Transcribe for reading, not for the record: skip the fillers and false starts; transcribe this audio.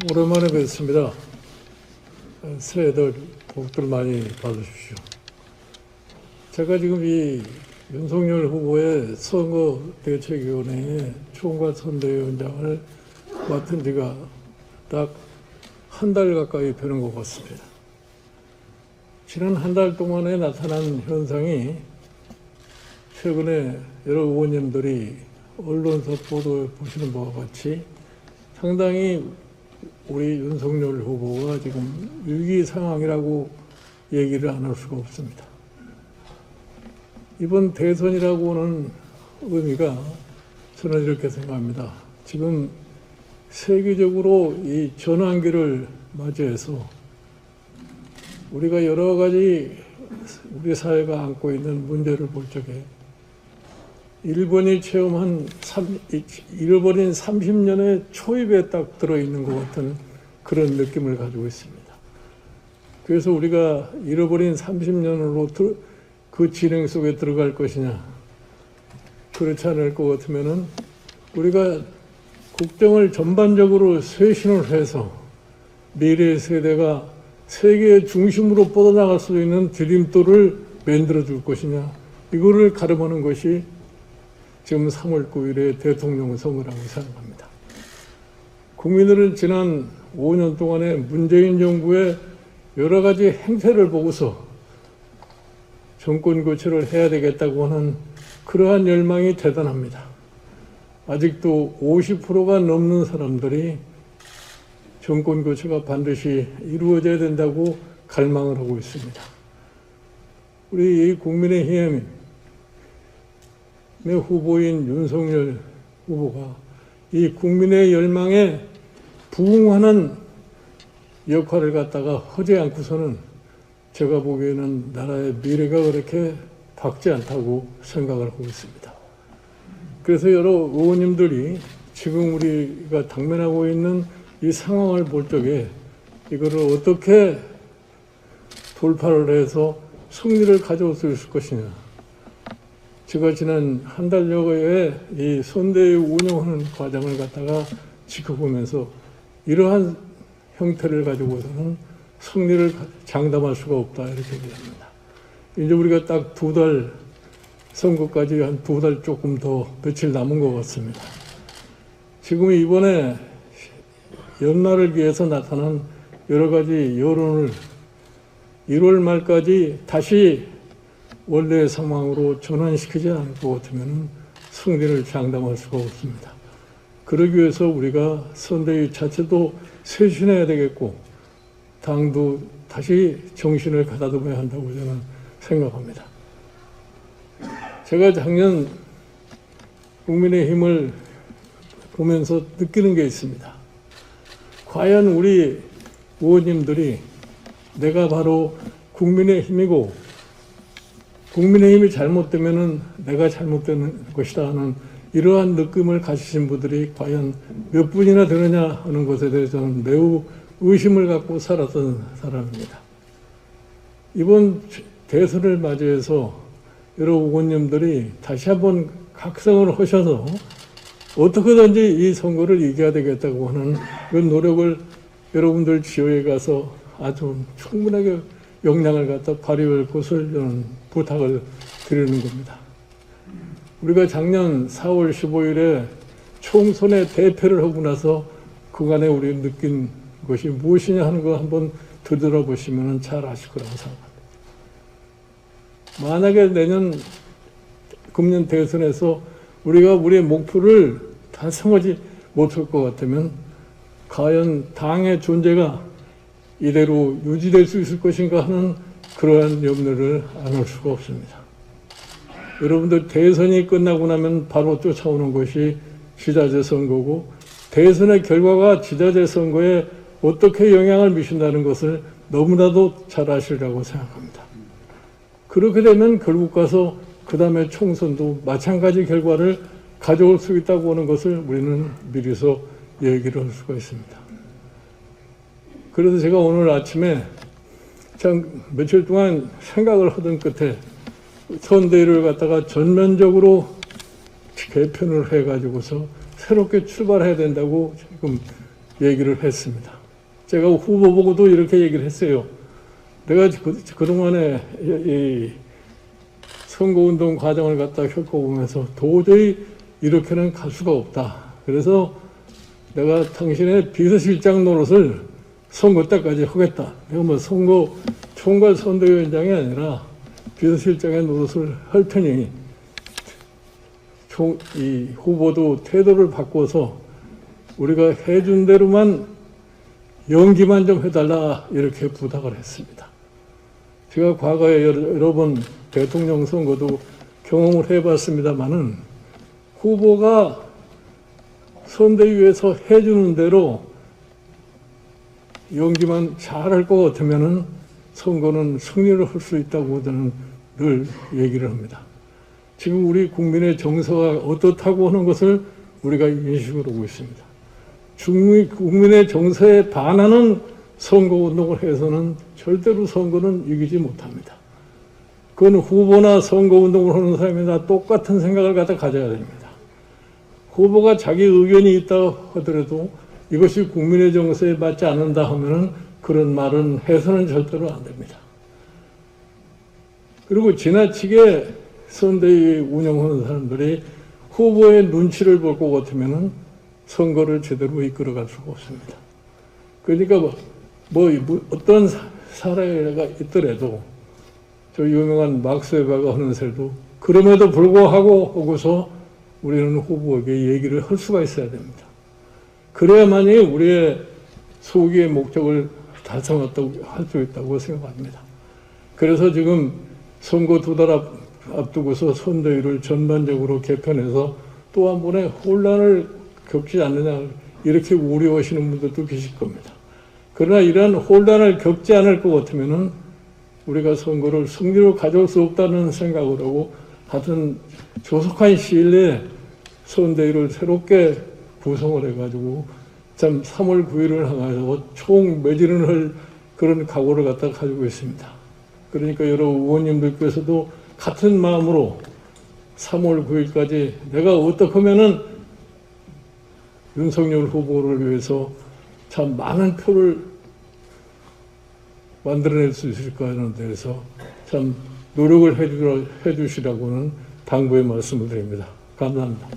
오랜만에 뵙습니다. 새해들 복들 많이 받으십시오. 제가 지금 이 윤석열 후보의 선거대책위원회의 총괄선대위원장을 맡은 지가 딱 한 달 가까이 되는 것 같습니다. 지난 한 달 동안에 나타난 현상이 최근에 여러 의원님들이 언론사 보도 보시는 바와 같이 상당히 우리 윤석열 후보가 지금 위기 상황이라고 얘기를 안 할 수가 없습니다. 이번 대선이라고 하는 의미가 저는 이렇게 생각합니다. 지금 세계적으로 이 전환기를 맞이해서 우리가 여러 가지 우리 사회가 안고 있는 문제를 볼 적에 일본이 체험한 잃어버린 30년의 초입에 딱 들어있는 것 같은 그런 느낌을 가지고 있습니다. 그래서 우리가 잃어버린 30년으로 그 진행 속에 들어갈 것이냐, 그렇지 않을 것 같으면은 우리가 국정을 전반적으로 쇄신을 해서 미래 세대가 세계의 중심으로 뻗어나갈 수 있는 디딤돌을 만들어 줄 것이냐, 이거를 가름하는 것이 지금 3월 9일의 대통령 선거라고 생각합니다. 국민들은 지난 5년 동안의 문재인 정부의 여러 가지 행태를 보고서 정권 교체를 해야 되겠다고 하는 그러한 열망이 대단합니다. 아직도 50%가 넘는 사람들이 정권 교체가 반드시 이루어져야 된다고 갈망을 하고 있습니다. 우리 이 국민의힘 후보인 윤석열 후보가 이 국민의 열망에 부응하는 역할을 갖다가 하지 않고서는 제가 보기에는 나라의 미래가 그렇게 밝지 않다고 생각을 하고 있습니다. 그래서 여러 의원님들이 지금 우리가 당면하고 있는 이 상황을 볼 적에 이거를 어떻게 돌파를 해서 승리를 가져올 수 있을 것이냐. 제가 지난 한 달여에 이 선대위 운영하는 과정을 갖다가 지켜보면서 이러한 형태를 가지고서는 승리를 장담할 수가 없다, 이렇게 얘기합니다. 이제 우리가 딱 2달 선거까지 한 2달 조금 더 며칠 남은 것 같습니다. 지금 이번에 연말을 위해서 나타난 여러 가지 여론을 1월 말까지 다시 원래의 상황으로 전환시키지 않을 것 같으면 승리를 장담할 수가 없습니다. 그러기 위해서 우리가 선대위 자체도 쇄신해야 되겠고 당도 다시 정신을 가다듬어야 한다고 저는 생각합니다. 제가 작년 국민의힘을 보면서 느끼는 게 있습니다. 과연 우리 의원님들이 내가 바로 국민의힘이고 국민의힘이 잘못되면은 내가 잘못되는 것이다 하는 이러한 느낌을 가지신 분들이 과연 몇 분이나 되느냐 하는 것에 대해서는 매우 의심을 갖고 살았던 사람입니다. 이번 대선을 맞이해서 여러 의원님들이 다시 한번 각성을 하셔서 어떻게든지 이 선거를 이겨야 되겠다고 하는 그런 노력을 여러분들 지역에 가서 아주 충분하게 역량을 갖다 발휘할 것을 저는 부탁을 드리는 겁니다. 우리가 작년 4월 15일에 총선에 대패를 하고 나서 그간에 우리 느낀 것이 무엇이냐 하는 거 한번 되돌아보시면 잘 아실 거라고 생각합니다. 만약에 내년 금년 대선에서 우리가 우리의 목표를 달성하지 못할 것 같으면 과연 당의 존재가 이대로 유지될 수 있을 것인가 하는 그러한 염려를 안 할 수가 없습니다. 여러분들 대선이 끝나고 나면 바로 쫓아오는 것이 지자체 선거고 대선의 결과가 지자체 선거에 어떻게 영향을 미친다는 것을 너무나도 잘 아시리라고 생각합니다. 그렇게 되면 결국 가서 그 다음에 총선도 마찬가지 결과를 가져올 수 있다고 하는 것을 우리는 미리서 얘기를 할 수가 있습니다. 그래서 제가 오늘 아침에 참 며칠 동안 생각을 하던 끝에 선대위를 갖다가 전면적으로 개편을 해가지고서 새롭게 출발해야 된다고 지금 얘기를 했습니다. 제가 후보 보고도 이렇게 얘기를 했어요. 내가 그동안에 이 선거운동 과정을 갖다 겪어보면서 도저히 이렇게는 갈 수가 없다. 그래서 내가 당신의 비서실장 노릇을 선거 때까지 하겠다. 내가 뭐 선거 총괄 선대위원장이 아니라 비서실장의 노릇을 할 테니 이 후보도 태도를 바꿔서 우리가 해준 대로만 연기만 좀 해달라 이렇게 부탁을 했습니다. 제가 과거에 여러 번 대통령 선거도 경험을 해봤습니다마는 후보가 선대위에서 해주는 대로 연기만 잘할 것 같으면은 선거는 승리를 할 수 있다고 저는 늘 얘기를 합니다. 지금 우리 국민의 정서가 어떻다고 하는 것을 우리가 인식을 하고 있습니다. 국민의 정서에 반하는 선거운동을 해서는 절대로 선거는 이기지 못합니다. 그건 후보나 선거운동을 하는 사람이나 똑같은 생각을 가져야 됩니다. 후보가 자기 의견이 있다 하더라도 이것이 국민의 정서에 맞지 않는다 하면은 그런 말은 해서는 절대로 안 됩니다. 그리고 지나치게 선대위 운영하는 사람들이 후보의 눈치를 볼 것 같으면은 선거를 제대로 이끌어갈 수가 없습니다. 그러니까 어떤 사례가 있더라도 저 유명한 막스 웨버가 하는 설도 그럼에도 불구하고 하고서 우리는 후보에게 얘기를 할 수가 있어야 됩니다. 그래야만이 우리의 소기의 목적을 달성했다고 할 수 있다고 생각합니다. 그래서 지금 선거 2달 앞두고서 선대위를 전반적으로 개편해서 또 한 번의 혼란을 겪지 않느냐 이렇게 우려하시는 분들도 계실 겁니다. 그러나 이러한 혼란을 겪지 않을 것 같으면은 우리가 선거를 승리로 가져올 수 없다는 생각을 하고 하여튼 조속한 시일 내에 선대위를 새롭게 구성을 해가지고 참 3월 9일을 향해서 총 매진을 할 그런 각오를 갖다 가지고 있습니다. 그러니까 여러 의원님들께서도 같은 마음으로 3월 9일까지 내가 어떻게 하면은 윤석열 후보를 위해서 참 많은 표를 만들어낼 수 있을까 하는 데서 참 노력을 해주시라고는 당부의 말씀을 드립니다. 감사합니다.